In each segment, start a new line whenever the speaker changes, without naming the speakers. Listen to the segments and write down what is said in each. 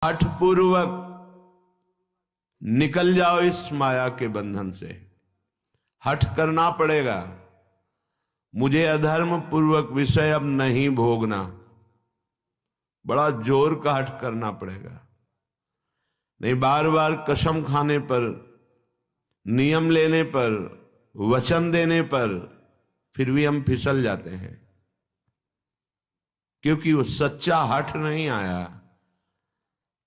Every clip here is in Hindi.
हठ पूर्वक निकल जाओ इस माया के बंधन से। हठ करना पड़ेगा, मुझे अधर्म पूर्वक विषय अब नहीं भोगना। बड़ा जोर का हठ करना पड़ेगा, नहीं बार बार कसम खाने पर, नियम लेने पर, वचन देने पर फिर भी हम फिसल जाते हैं, क्योंकि वो सच्चा हठ नहीं आया।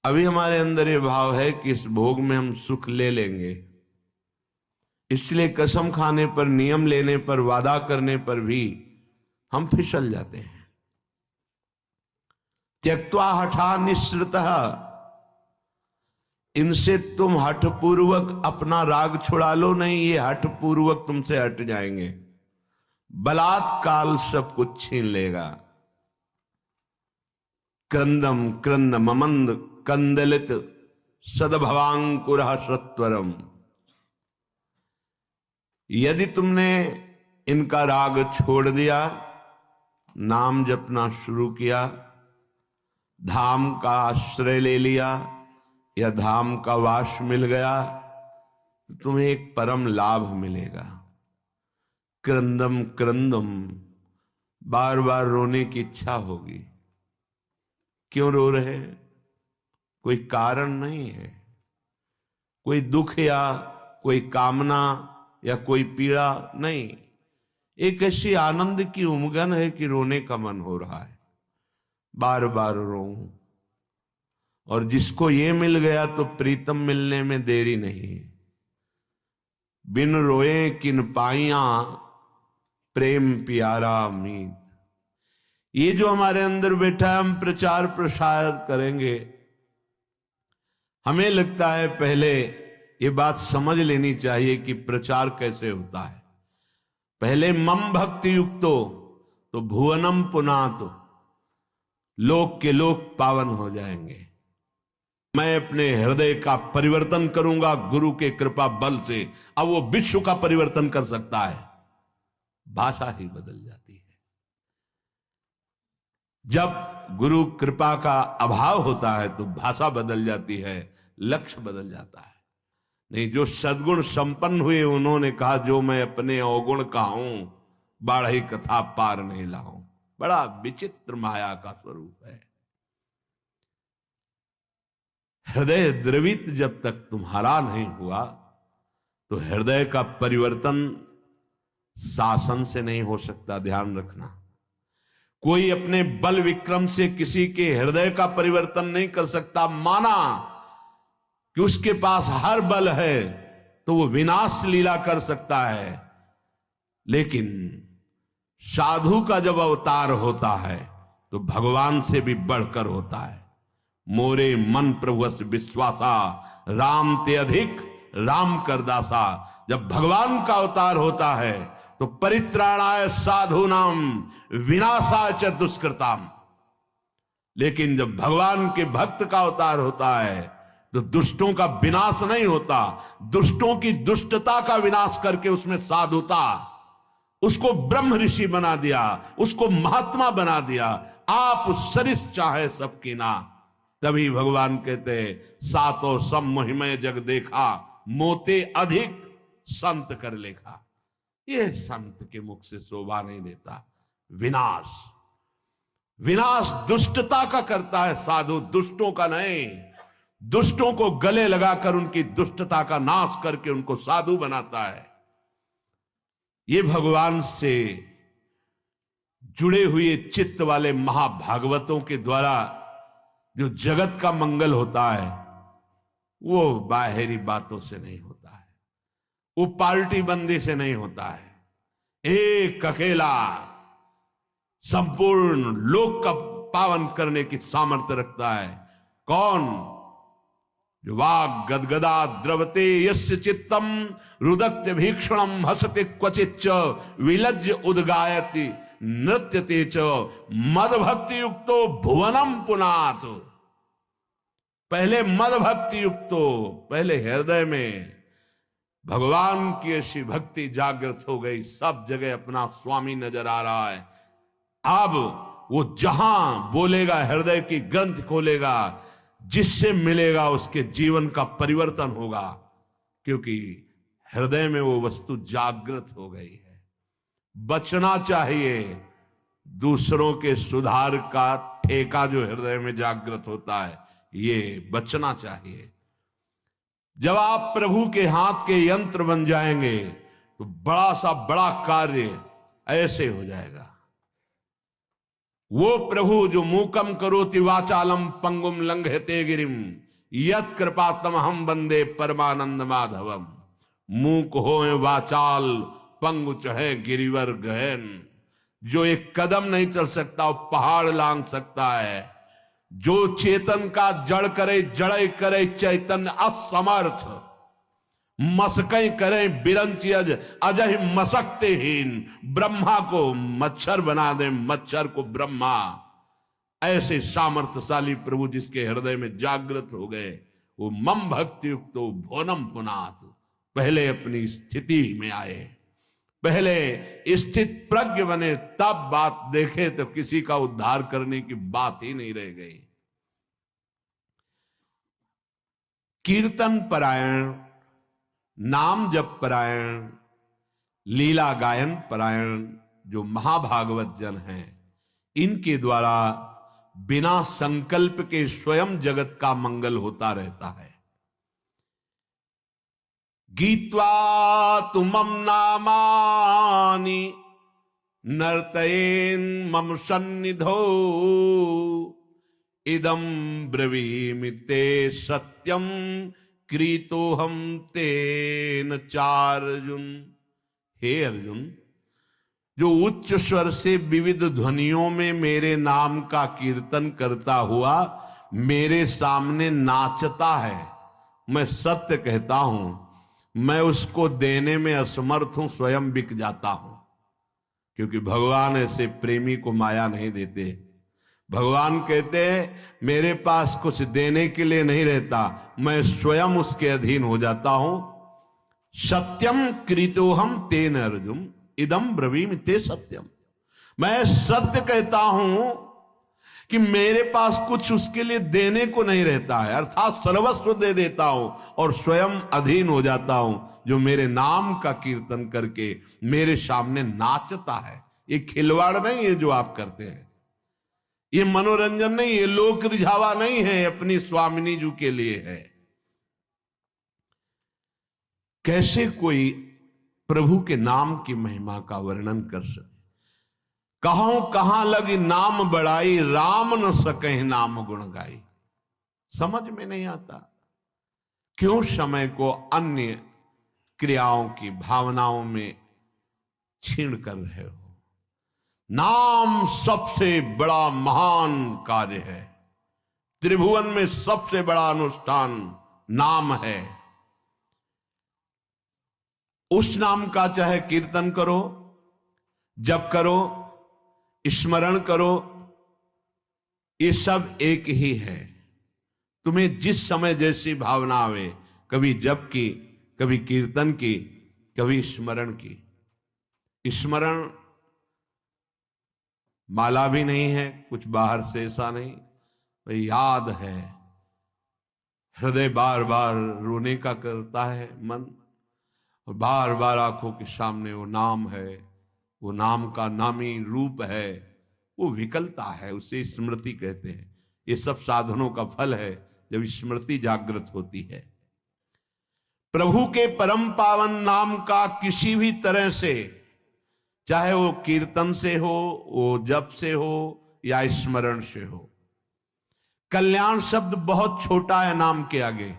अभी हमारे अंदर ये भाव है कि इस भोग में हम सुख ले लेंगे, इसलिए कसम खाने पर, नियम लेने पर, वादा करने पर भी हम फिसल जाते हैं। त्यक्त्वा हठा निःसृतः, इनसे तुम हठ पूर्वक अपना राग छुड़ा लो, नहीं ये हठ पूर्वक तुमसे हट जाएंगे। बलात्काल सब कुछ छीन लेगा। क्रंदम क्रंद ममंद कंदलित सदभवांकुरः सत्वरम। यदि तुमने इनका राग छोड़ दिया, नाम जपना शुरू किया, धाम का आश्रय ले लिया या धाम का वास मिल गया, तो तुम्हें एक परम लाभ मिलेगा। क्रंदम क्रंदम, बार बार रोने की इच्छा होगी। क्यों रो रहे हैं? कोई कारण नहीं है, कोई दुख या कोई कामना या कोई पीड़ा नहीं, एक ऐसी आनंद की उमगन है कि रोने का मन हो रहा है, बार बार रो। और जिसको ये मिल गया तो प्रीतम मिलने में देरी नहीं। बिन रोए किन पाइया प्रेम प्यारा मीत। ये जो हमारे अंदर बैठा है, हम प्रचार प्रसार करेंगे, हमें लगता है पहले ये बात समझ लेनी चाहिए कि प्रचार कैसे होता है। पहले मम भक्ति युक्तो तो भुवनम पुनातो, लोक के लोक पावन हो जाएंगे। मैं अपने हृदय का परिवर्तन करूंगा गुरु के कृपा बल से। अब वो विश्व का परिवर्तन कर सकता है, भाषा ही बदल जाती है। जब गुरु कृपा का अभाव होता है तो भाषा बदल जाती है, लक्ष्य बदल जाता है। नहीं, जो सद्गुण संपन्न हुए उन्होंने कहा, जो मैं अपने अवगुण का हूं, बाढ़ी कथा पार नहीं लाऊं। बड़ा विचित्र माया का स्वरूप है। हृदय द्रवित जब तक तुम्हारा नहीं हुआ तो हृदय का परिवर्तन शासन से नहीं हो सकता। ध्यान रखना, कोई अपने बल विक्रम से किसी के हृदय का परिवर्तन नहीं कर सकता। माना कि उसके पास हर बल है तो वो विनाश लीला कर सकता है, लेकिन साधु का जब अवतार होता है तो भगवान से भी बढ़कर होता है। मोरे मन प्रभुस विश्वासा, राम ते अधिक राम कर दासा। जब भगवान का अवतार होता है तो परित्राणाय साधूनाम विनाशाय च दुष्कृताम। लेकिन जब भगवान के भक्त का अवतार होता है तो दुष्टों का विनाश नहीं होता, दुष्टों की दुष्टता का विनाश करके उसमें साधुता, उसको ब्रह्म ऋषि बना दिया, उसको महात्मा बना दिया। आप सरिस चाहे सबकी ना। तभी भगवान कहते, सातो सम महिमय जग देखा, मोते अधिक संत कर लेखा। ये संत के मुख से शोभा नहीं देता। विनाश, विनाश दुष्टता का करता है साधु, दुष्टों का नहीं। दुष्टों को गले लगाकर उनकी दुष्टता का नाश करके उनको साधु बनाता है। ये भगवान से जुड़े हुए चित्त वाले महाभागवतों के द्वारा जो जगत का मंगल होता है, वो बाहरी बातों से नहीं होता है, वो पार्टी बंदी से नहीं होता है। एक अकेला संपूर्ण लोक का पावन करने की सामर्थ्य रखता है। कौन? जो वाग गदगदा द्रवते यस्य चित्तम रुदत्य भीक्षणम हसते क्वचिच्च विलज्ज उद्गायति नृत्यते च मद भक्ति युक्तो भुवनम पुनात। पहले मद भक्ति युक्तो, पहले हृदय में भगवान की ऐसी भक्ति जागृत हो गई, सब जगह अपना स्वामी नजर आ रहा है। अब वो जहां बोलेगा, हृदय की ग्रंथ खोलेगा, जिससे मिलेगा उसके जीवन का परिवर्तन होगा, क्योंकि हृदय में वो वस्तु जागृत हो गई है। बचना चाहिए दूसरों के सुधार का ठेका जो हृदय में जागृत होता है, ये बचना चाहिए। जब आप प्रभु के हाथ के यंत्र बन जाएंगे तो बड़ा सा बड़ा कार्य ऐसे हो जाएगा। वो प्रभु जो मूकम करोति वाचालम पंगुम लंघयते गिरिम यत् कृपातम हम वंदे परमानंद माधवम। मूक होए वाचाल, पंगु चढ़े गिरिवर गहन। जो एक कदम नहीं चल सकता वो पहाड़ लांघ सकता है। जो चेतन का जड़ करे, जड़े करे चैतन्य असमर्थ। मसकई करें बिरंची अजय मसकते हीन। ब्रह्मा को मच्छर बना दे, मच्छर को ब्रह्मा। ऐसे सामर्थ्यशाली प्रभु जिसके हृदय में जागृत हो गए, वो मम भक्ति युक्त भोनम पुनाथ। पहले अपनी स्थिति में आए, पहले स्थित प्रज्ञ बने, तब बात देखे तो किसी का उद्धार करने की बात ही नहीं रह गई। कीर्तन परायण, नाम जप परायण, लीला गायन परायण जो महाभागवत जन हैं, इनके द्वारा बिना संकल्प के स्वयं जगत का मंगल होता रहता है। गीत्वा तुमम नामानि नर्तयेन मम सन्निधौ इदं ब्रवीमि ते सत्यम क्रीतोहम तेन चार्जुन। हे अर्जुन, जो उच्च स्वर से विविध ध्वनियों में मेरे नाम का कीर्तन करता हुआ मेरे सामने नाचता है, मैं सत्य कहता हूं, मैं उसको देने में असमर्थ हूं, स्वयं बिक जाता हूं। क्योंकि भगवान ऐसे प्रेमी को माया नहीं देते। भगवान कहते हैं मेरे पास कुछ देने के लिए नहीं रहता, मैं स्वयं उसके अधीन हो जाता हूं। सत्यम कृतोहम तेन अर्जुन इदम ब्रवीमि ते सत्यम। मैं सत्य कहता हूं कि मेरे पास कुछ उसके लिए देने को नहीं रहता है, अर्थात सर्वस्व दे देता हूं और स्वयं अधीन हो जाता हूं। जो मेरे नाम का कीर्तन करके मेरे सामने नाचता है। ये खिलवाड़ नहीं है जो आप करते हैं, ये मनोरंजन नहीं है, लोक रिझावा नहीं है, अपनी स्वामिनी जी के लिए है। कैसे कोई प्रभु के नाम की महिमा का वर्णन कर सके। कहूं कहां लगी नाम बढ़ाई, राम न सके नाम गुण गाई। समझ में नहीं आता, क्यों समय को अन्य क्रियाओं की भावनाओं में छीण कर रहे हो। नाम सबसे बड़ा महान कार्य है। त्रिभुवन में सबसे बड़ा अनुष्ठान नाम है। उस नाम का चाहे कीर्तन करो, जप करो, स्मरण करो, ये सब एक ही है। तुम्हें जिस समय जैसी भावना आवे, कभी जप की, कभी कीर्तन की, कभी स्मरण की। स्मरण माला भी नहीं है, कुछ बाहर से ऐसा नहीं, भाई याद है। हृदय बार बार रोने का करता है मन, और बार बार आंखों के सामने वो नाम है, वो नाम का नामी रूप है, वो विकलता है, उसे स्मृति कहते हैं। ये सब साधनों का फल है जब स्मृति जागृत होती है। प्रभु के परम पावन नाम का किसी भी तरह से, चाहे वो कीर्तन से हो, वो जप से हो या स्मरण से हो। कल्याण शब्द बहुत छोटा है नाम के आगे।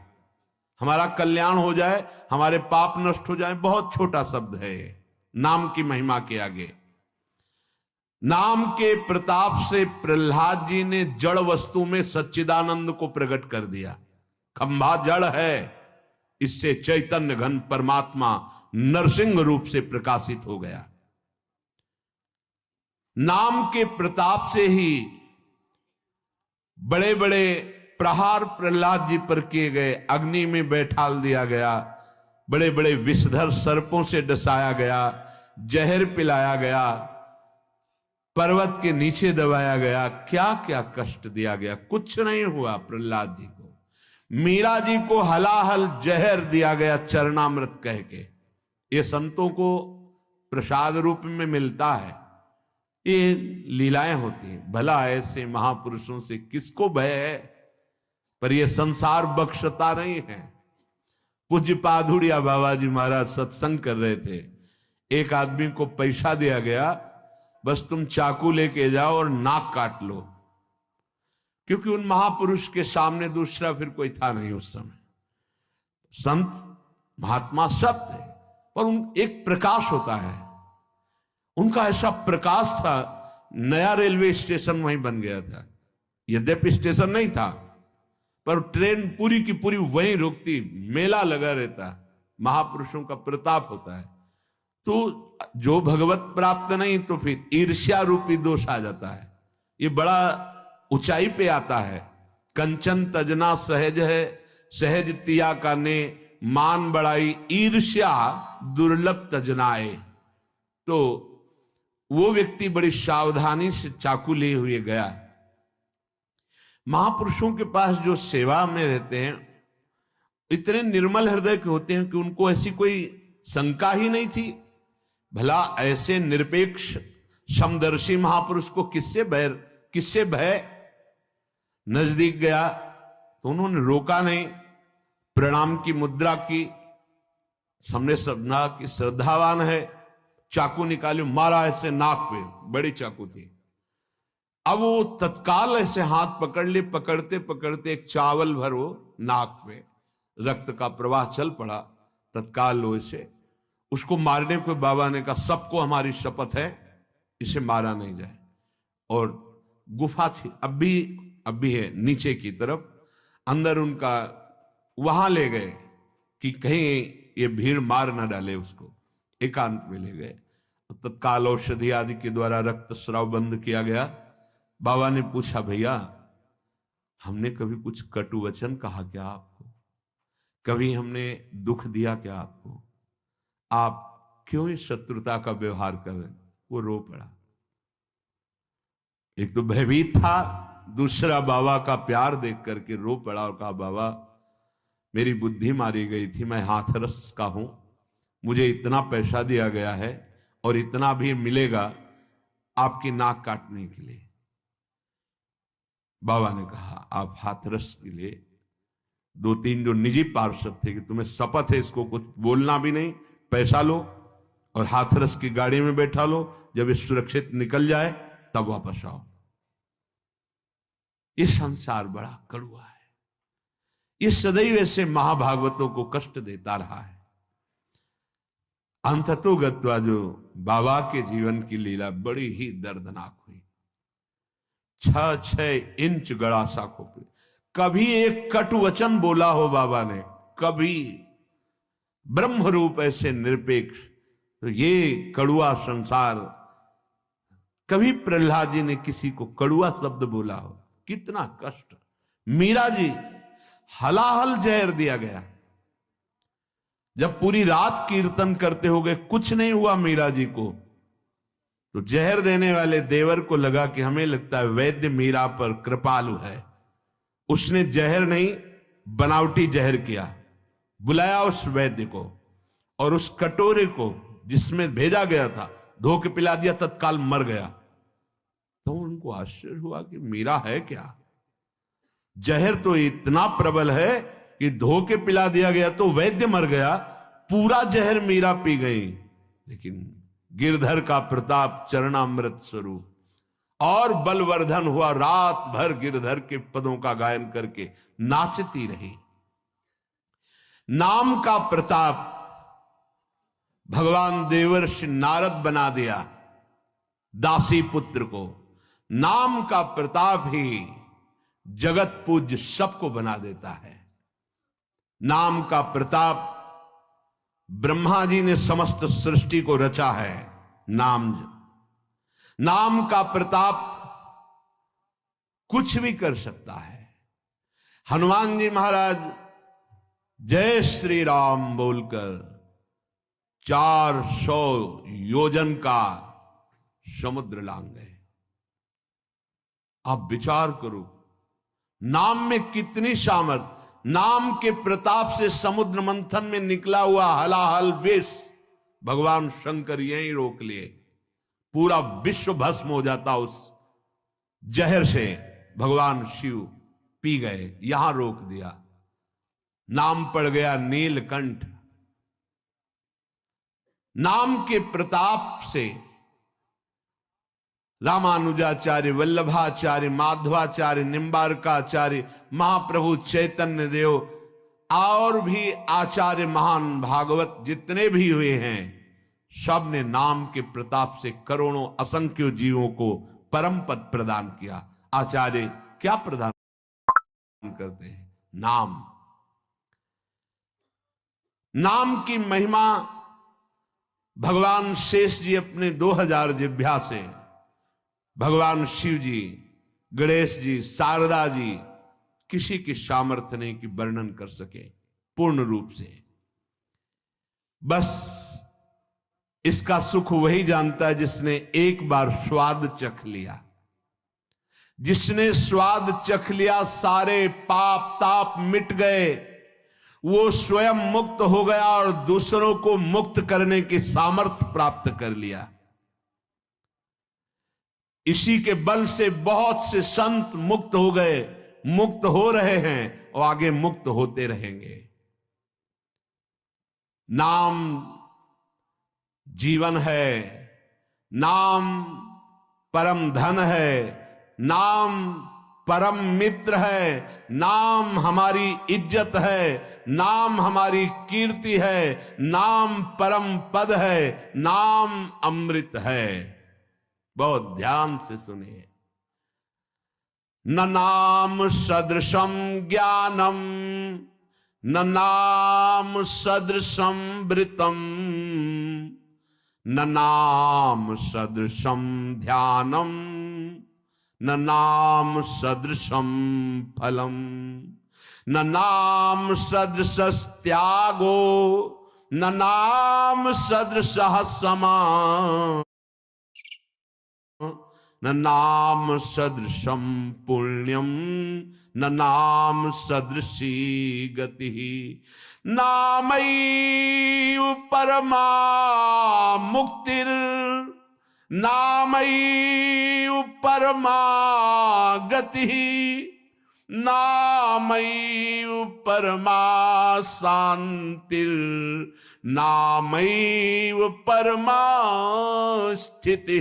हमारा कल्याण हो जाए, हमारे पाप नष्ट हो जाए, बहुत छोटा शब्द है नाम की महिमा के आगे। नाम के प्रताप से प्रहलाद जी ने जड़ वस्तु में सच्चिदानंद को प्रकट कर दिया। खंभा जड़ है, इससे चैतन्य घन परमात्मा नरसिंह रूप से प्रकाशित हो गया। नाम के प्रताप से ही बड़े बड़े प्रहार प्रहलाद जी पर किए गए, अग्नि में बैठाल दिया गया, बड़े बड़े विषधर सर्पों से डसाया गया, जहर पिलाया गया, पर्वत के नीचे दबाया गया, क्या क्या कष्ट दिया गया, कुछ नहीं हुआ प्रहलाद जी को। मीरा जी को हलाहल जहर दिया गया चरणामृत कह के। ये संतों को प्रसाद रूप में मिलता है, ये लीलाएं होती हैं। भला ऐसे महापुरुषों से किसको भय है, पर ये संसार बख्शता नहीं है। पूज्य पाधुड़िया बाबा जी महाराज सत्संग कर रहे थे, एक आदमी को पैसा दिया गया, बस तुम चाकू लेके जाओ और नाक काट लो, क्योंकि उन महापुरुष के सामने दूसरा फिर कोई था नहीं उस समय। संत महात्मा सब थे, पर उन एक प्रकाश होता है, उनका ऐसा प्रकाश था। नया रेलवे स्टेशन वहीं बन गया था, यद्यपि स्टेशन नहीं था, पर ट्रेन पूरी की पूरी वहीं रुकती, मेला लगा रहता। महापुरुषों का प्रताप होता है। तो जो भगवत प्राप्त नहीं तो फिर ईर्ष्या रूपी दोष आ जाता है, ये बड़ा ऊंचाई पे आता है। कंचन तजना सहज है, सहज तिया का ने मान बढ़ाई, ईर्ष्या दुर्लभ तजनाए। तो वो व्यक्ति बड़ी सावधानी से चाकू लिए हुए गया। महापुरुषों के पास जो सेवा में रहते हैं इतने निर्मल हृदय के होते हैं कि उनको ऐसी कोई शंका ही नहीं थी। भला ऐसे निरपेक्ष समदर्शी महापुरुष को किससे भय। नजदीक गया तो उन्होंने रोका नहीं, प्रणाम की मुद्रा की, सामने समझा कि श्रद्धावान है, चाकू निकाली, मारा ऐसे नाक पे, बड़ी चाकू थी। अब वो तत्काल ऐसे हाथ पकड़ ले, पकड़ते पकड़ते एक चावल भर वो नाक पे, रक्त का प्रवाह चल पड़ा। तत्काल लोहे से उसको मारने को बाबा ने कहा, सबको हमारी शपथ है इसे मारा नहीं जाए। और गुफा थी, अब भी है नीचे की तरफ, अंदर उनका वहां ले गए कि कहीं ये भीड़ मार ना डाले उसको, एकांत में ले गए। तत्काल औषधि आदि के द्वारा रक्त स्राव बंद किया गया। बाबा ने पूछा, भैया हमने कभी कुछ कटु वचन कहा क्या आपको, कभी हमने दुख दिया क्या आपको, आप क्यों इस शत्रुता का व्यवहार कर रहे? वो रो पड़ा। एक तो भयभीत था, दूसरा बाबा का प्यार देख करके रो पड़ा और कहा, बाबा मेरी बुद्धि मारी गई थी, मैं हाथरस का हूं, मुझे इतना पैसा दिया गया है और इतना भी मिलेगा आपकी नाक काटने के लिए। बाबा ने कहा, आप हाथरस के लिए 2-3 जो निजी पार्षद थे कि तुम्हें शपथ है इसको कुछ बोलना भी नहीं, पैसा लो और हाथरस की गाड़ी में बैठा लो, जब ये सुरक्षित निकल जाए तब वापस आओ। ये संसार बड़ा कड़वा है, ये सदैव ऐसे महाभागवतों को कष्ट देता रहा है। अंततोगत्वा जो बाबा के जीवन की लीला बड़ी ही दर्दनाक हुई। 6-6 इंच गड़ा सा खोपड़ी, कभी एक कटु वचन बोला हो बाबा ने, कभी ब्रह्म रूप ऐसे निरपेक्ष, तो ये कड़ुआ संसार, कभी प्रहलाद जी ने किसी को कड़ुआ शब्द बोला हो, कितना कष्ट। मीरा जी हलाहल जहर दिया गया, जब पूरी रात कीर्तन करते हो गए कुछ नहीं हुआ मीरा जी को, तो जहर देने वाले देवर को लगा कि हमें लगता है वैद्य मीरा पर कृपालु है, उसने जहर नहीं बनावटी जहर किया, बुलाया उस वैद्य को और उस कटोरे को जिसमें भेजा गया था धो के पिला दिया, तत्काल मर गया। तो उनको आश्चर्य हुआ कि मीरा है क्या, जहर तो इतना प्रबल है कि धो के पिला दिया गया तो वैद्य मर गया, पूरा जहर मीरा पी गई। लेकिन गिरधर का प्रताप चरणामृत स्वरूप और बलवर्धन हुआ, रात भर गिरधर के पदों का गायन करके नाचती रही। नाम का प्रताप भगवान देवर्षि नारद बना दिया दासी पुत्र को, नाम का प्रताप ही जगत पूज्य सबको बना देता है। नाम का प्रताप ब्रह्मा जी ने समस्त सृष्टि को रचा है, नाम का प्रताप कुछ भी कर सकता है। हनुमान जी महाराज जय श्री राम बोलकर 400 योजन का समुद्र लांग गए। आप विचार करो, नाम में कितनी सामर्थ। नाम के प्रताप से समुद्र मंथन में निकला हुआ हलाहल विष भगवान शंकर यहीं रोक लिए, पूरा विश्व भस्म हो जाता उस जहर से। भगवान शिव पी गए, यहां रोक दिया, नाम पड़ गया नीलकंठ। नाम के प्रताप से रामानुजाचार्य, वल्लभाचार्य, माधवाचार्य, निम्बारकाचार्य, महाप्रभु चैतन्य देव और भी आचार्य महान भागवत जितने भी हुए हैं, सब ने नाम के प्रताप से करोड़ों असंख्य जीवों को परम पद प्रदान किया। आचार्य क्या प्रदान करते हैं? नाम। नाम की महिमा भगवान शेष जी अपने 2000 जिह्वा से, भगवान शिव जी, गणेश जी, शारदा जी, किसी की सामर्थ्य नहीं कि वर्णन कर सके पूर्ण रूप से। बस इसका सुख वही जानता है जिसने एक बार स्वाद चख लिया। जिसने स्वाद चख लिया, सारे पाप ताप मिट गए, वो स्वयं मुक्त हो गया और दूसरों को मुक्त करने की सामर्थ्य प्राप्त कर लिया। इसी के बल से बहुत से संत मुक्त हो गए, मुक्त हो रहे हैं और आगे मुक्त होते रहेंगे। नाम जीवन है, नाम परम धन है, नाम परम मित्र है, नाम हमारी इज्जत है, नाम हमारी कीर्ति है, नाम परम पद है, नाम अमृत है। बहुत ध्यान से सुनिए। न नाम सदृशम ज्ञानम, न नाम सदृशम वृतम, न नाम सदृशम ध्यानम, न नाम सदृशम फलम, न नाम सदृश त्यागो, न नाम सदृश समान, न नाम सदृशम पुण्यम, न नाम सदृशी गति। नामैव परमा मुक्तिर, नामैव परमा गति, नामैव परमा शांतिर, नामैव परमा स्थिति,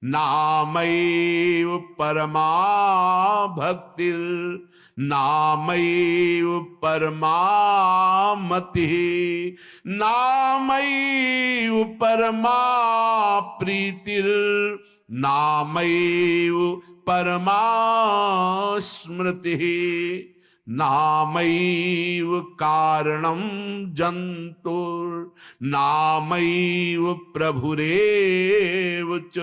नामैव परमा भक्तिर, नामैव परमा मतिः, नामैव परमा प्रीतिर, नामैव परमा स्मृतिः, नामैव कारणं जन्तुर्, नामैव प्रभुरेव च,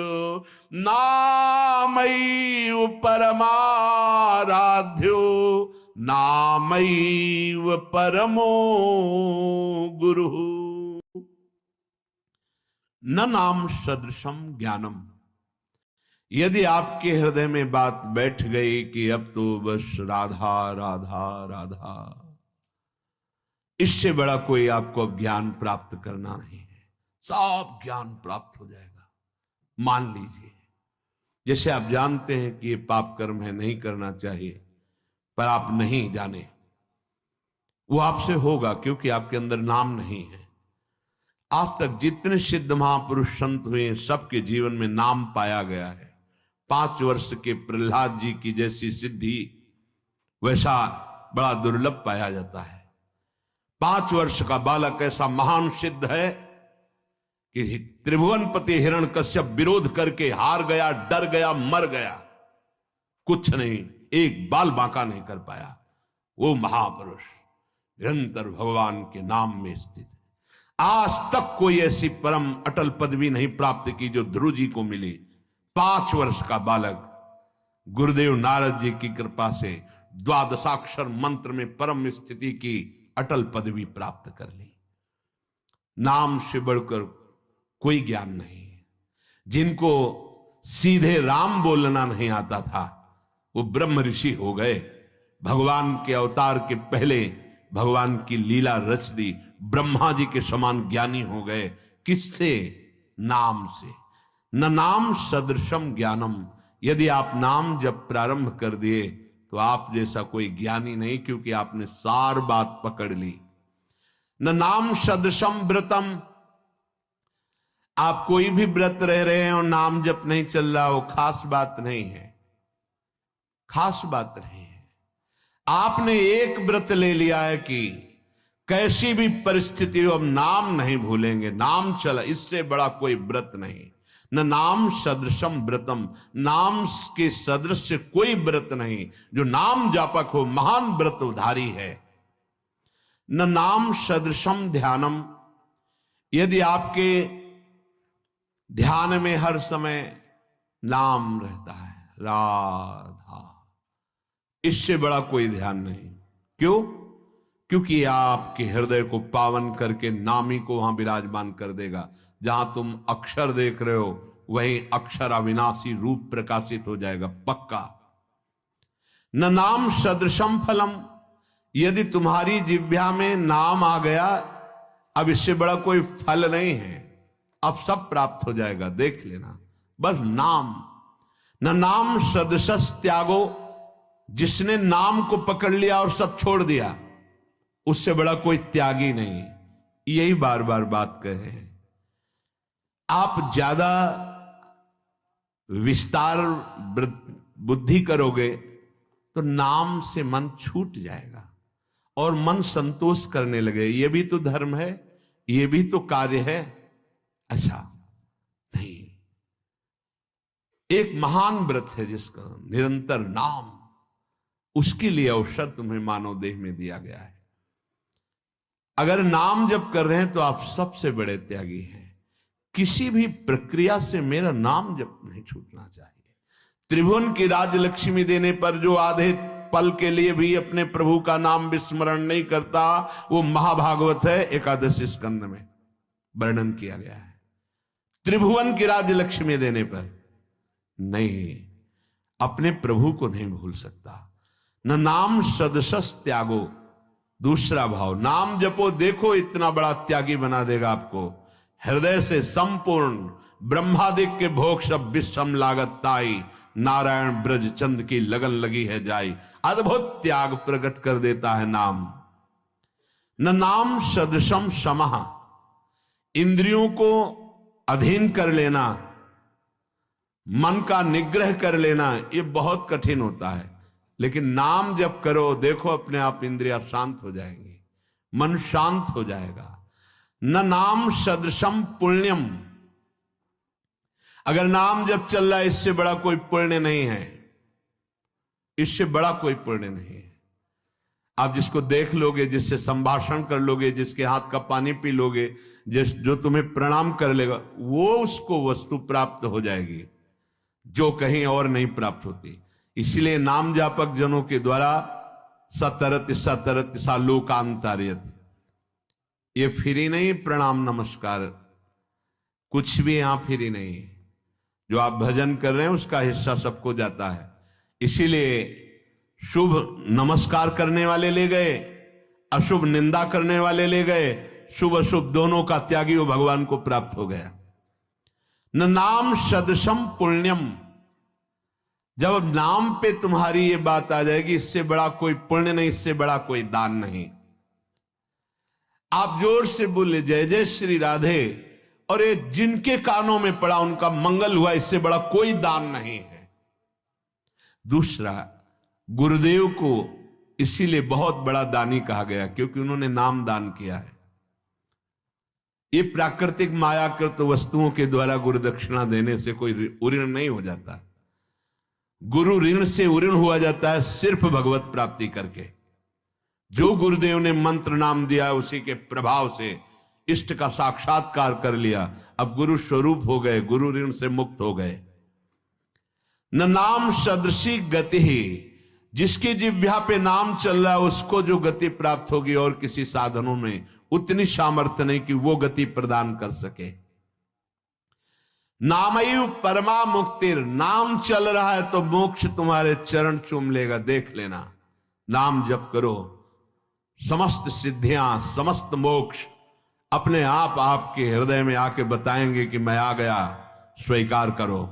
नामैव परमाराध्यो, नामैव परमो गुरुः। न नाम सदृशम ज्ञानम। यदि आपके हृदय में बात बैठ गई कि अब तो बस राधा राधा राधा, इससे बड़ा कोई आपको अब ज्ञान प्राप्त करना नहीं है, सब ज्ञान प्राप्त हो जाएगा। मान लीजिए, जैसे आप जानते हैं कि ये पाप कर्म है, नहीं करना चाहिए, पर आप नहीं जाने, वो आपसे होगा क्योंकि आपके अंदर नाम नहीं है। आज तक जितने सिद्ध महापुरुष संत हुए, सबके जीवन में नाम पाया गया है। 5 वर्ष के प्रहलाद जी की जैसी सिद्धि वैसा बड़ा दुर्लभ पाया जाता है। 5 वर्ष का बालक ऐसा महान सिद्ध है कि त्रिभुवनपति हिरण्यकश्यप विरोध करके हार गया, डर गया, मर गया, कुछ नहीं, एक बाल बांका नहीं कर पाया। वो महापुरुष निरंतर भगवान के नाम में स्थित है। आज तक कोई ऐसी परम अटल पदवी नहीं प्राप्त की जो ध्रुव जी को मिली। 5 वर्ष का बालक गुरुदेव नारद जी की कृपा से द्वादशाक्षर मंत्र में परम स्थिति की अटल पदवी प्राप्त कर ली। नाम से बढ़कर कोई ज्ञान नहीं है। जिनको सीधे राम बोलना नहीं आता था, वो ब्रह्म ऋषि हो गए। भगवान के अवतार के पहले भगवान की लीला रच दी, ब्रह्मा जी के समान ज्ञानी हो गए। किससे? नाम से। न नाम सदृशम ज्ञानम, यदि आप नाम जब प्रारंभ कर दिए तो आप जैसा कोई ज्ञानी नहीं, क्योंकि आपने सार बात पकड़ ली। न नाम सदृशम व्रतम, आप कोई भी व्रत रह रहे हैं और नाम जप नहीं चल रहा, वो खास बात नहीं है, खास बात नहीं है। आपने एक व्रत ले लिया है कि कैसी भी परिस्थिति हो हम नाम नहीं भूलेंगे, नाम चला, इससे बड़ा कोई व्रत नहीं। न नाम सदृशम व्रतम, नाम के सदृश कोई व्रत नहीं। जो नाम जापक हो महान व्रत उधारी है। न नाम सदृशम ध्यानम, यदि आपके ध्यान में हर समय नाम रहता है, राधा, इससे बड़ा कोई ध्यान नहीं। क्यों? क्योंकि आपके हृदय को पावन करके नामी को वहां विराजमान कर देगा। जहां तुम अक्षर देख रहे हो वहीं अक्षर अविनाशी रूप प्रकाशित हो जाएगा, पक्का। न नाम सदृशम फलम, यदि तुम्हारी जिह्वा में नाम आ गया, अब इससे बड़ा कोई फल नहीं है, अब सब प्राप्त हो जाएगा, देख लेना, बस नाम। न नाम सदृशस त्यागो, जिसने नाम को पकड़ लिया और सब छोड़ दिया, उससे बड़ा कोई त्यागी नहीं। यही बार बार बात कर रहे हैं। आप ज्यादा विस्तार बुद्धि करोगे तो नाम से मन छूट जाएगा और मन संतोष करने लगे, ये भी तो धर्म है, ये भी तो कार्य है। अच्छा नहीं, एक महान व्रत है जिसका निरंतर नाम, उसके लिए अवसर तुम्हें मानव देह में दिया गया है। अगर नाम जप कर रहे हैं तो आप सबसे बड़े त्यागी हैं। किसी भी प्रक्रिया से मेरा नाम जप नहीं छूटना चाहिए। त्रिभुवन की राजलक्ष्मी देने पर जो आधे पल के लिए भी अपने प्रभु का नाम विस्मरण नहीं करता, वो महाभागवत है, एकादश स्कंद में वर्णन किया गया है। त्रिभुवन की राजलक्ष्मी देने पर नहीं, अपने प्रभु को नहीं भूल सकता। न नाम सदसस त्यागो, दूसरा भाव, नाम जपो, देखो इतना बड़ा त्यागी बना देगा आपको। हृदय से संपूर्ण ब्रह्मादिक के भोग सब विषम लागत ताई, नारायण ब्रज चंद की लगन लगी है जाई। अद्भुत त्याग प्रकट कर देता है नाम। न नाम सदृशम समः, इंद्रियों को अधीन कर लेना, मन का निग्रह कर लेना, ये बहुत कठिन होता है। लेकिन नाम जब करो, देखो अपने आप इंद्रियां शांत हो जाएंगी, मन शांत हो जाएगा। न नाम सदृशम पुण्यम, अगर नाम जब चल रहा है, इससे बड़ा कोई पुण्य नहीं है, इससे बड़ा कोई पुण्य नहीं है। आप जिसको देख लोगे, जिससे संभाषण कर लोगे, जिसके हाथ का पानी पी लोगे, जो तुम्हें प्रणाम कर लेगा, वो उसको वस्तु प्राप्त हो जाएगी जो कहीं और नहीं प्राप्त होती। इसलिए नाम जापक जनों के द्वारा सतरत सतरत सा लोकांतरियत, ये फ्री नहीं प्रणाम नमस्कार, कुछ भी यहां फ्री नहीं। जो आप भजन कर रहे हैं उसका हिस्सा सबको जाता है। इसीलिए शुभ नमस्कार करने वाले ले गए, अशुभ निंदा करने वाले ले गए, शुभ अशुभ दोनों का त्यागी वो भगवान को प्राप्त हो गया। न नाम सदृशम पुण्यम, जब नाम पे तुम्हारी ये बात आ जाएगी, इससे बड़ा कोई पुण्य नहीं, इससे बड़ा कोई दान नहीं। आप जोर से बोले जय जय श्री राधे, और ये जिनके कानों में पड़ा उनका मंगल हुआ, इससे बड़ा कोई दान नहीं है। दूसरा, गुरुदेव को इसीलिए बहुत बड़ा दानी कहा गया क्योंकि उन्होंने नाम दान किया है। ये प्राकृतिक मायाकृत वस्तुओं के द्वारा गुरु दक्षिणा देने से कोई ऋण नहीं हो जाता। गुरु ऋण से उऋण हुआ जाता है सिर्फ भगवत प्राप्ति करके। जो गुरुदेव ने मंत्र नाम दिया, उसी के प्रभाव से इष्ट का साक्षात्कार कर लिया, अब गुरु स्वरूप हो गए, गुरु ऋण से मुक्त हो गए। न नाम सदृशी गति ही, जिसकी जिह्वा पे नाम चल रहा है उसको जो गति प्राप्त होगी, और किसी साधनों में उतनी सामर्थ्य नहीं कि वो गति प्रदान कर सके। नामयु परमा मुक्तिर, नाम चल रहा है तो मोक्ष तुम्हारे चरण चूम लेगा, देख लेना। नाम जप करो, समस्त सिद्धियां, समस्त मोक्ष अपने आप आपके हृदय में आके बताएंगे कि मैं आ गया, स्वीकार करो।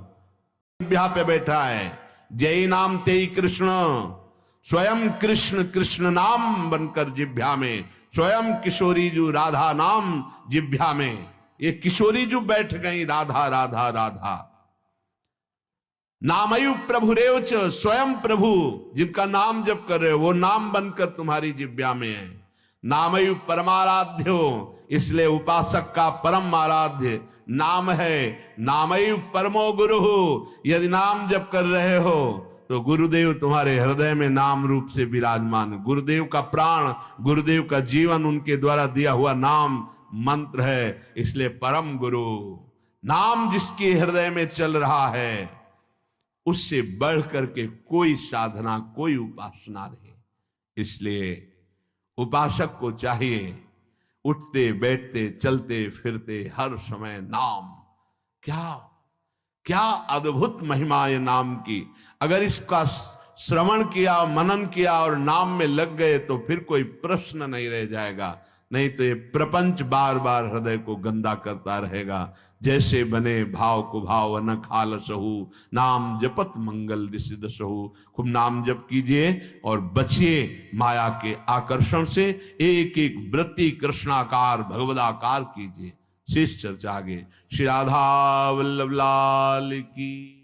जिह्वा पे बैठा है, जय नाम तेई कृष्ण, स्वयं कृष्ण कृष्ण नाम बनकर जिह्वा में, स्वयं किशोरी जू राधा नाम जिह्वा में। ये किशोरी जो बैठ गई राधा राधा राधा। नामयु प्रभु रेवच, स्वयं प्रभु जिनका नाम जप कर रहे हो वो नाम बनकर तुम्हारी जिह्वा में है। नामयु परमाराध्यो, इसलिए उपासक का परम आराध्य नाम है। नामयु परमो गुरु, यदि नाम जप कर रहे हो तो गुरुदेव तुम्हारे हृदय में नाम रूप से विराजमान। गुरुदेव का प्राण, गुरुदेव का जीवन उनके द्वारा दिया हुआ नाम मंत्र है, इसलिए परम गुरु। नाम जिसके हृदय में चल रहा है उससे बढ़ करके कोई साधना, कोई उपासना नहीं। इसलिए उपासक को चाहिए उठते बैठते चलते फिरते हर समय नाम। क्या क्या अद्भुत महिमा है नाम की। अगर इसका श्रवण किया, मनन किया और नाम में लग गए तो फिर कोई प्रश्न नहीं रह जाएगा। नहीं तो ये प्रपंच बार बार हृदय को गंदा करता रहेगा। जैसे बने भाव को भाव न खाल सहू, नाम जपत मंगल दिसिद सहू। खूब नाम जप कीजिए और बचिए माया के आकर्षण से। एक एक वृत्ति कृष्णाकार भगवदाकार कीजिए। शेष चर्चा आगे। श्री राधा वल्लभ लाल की।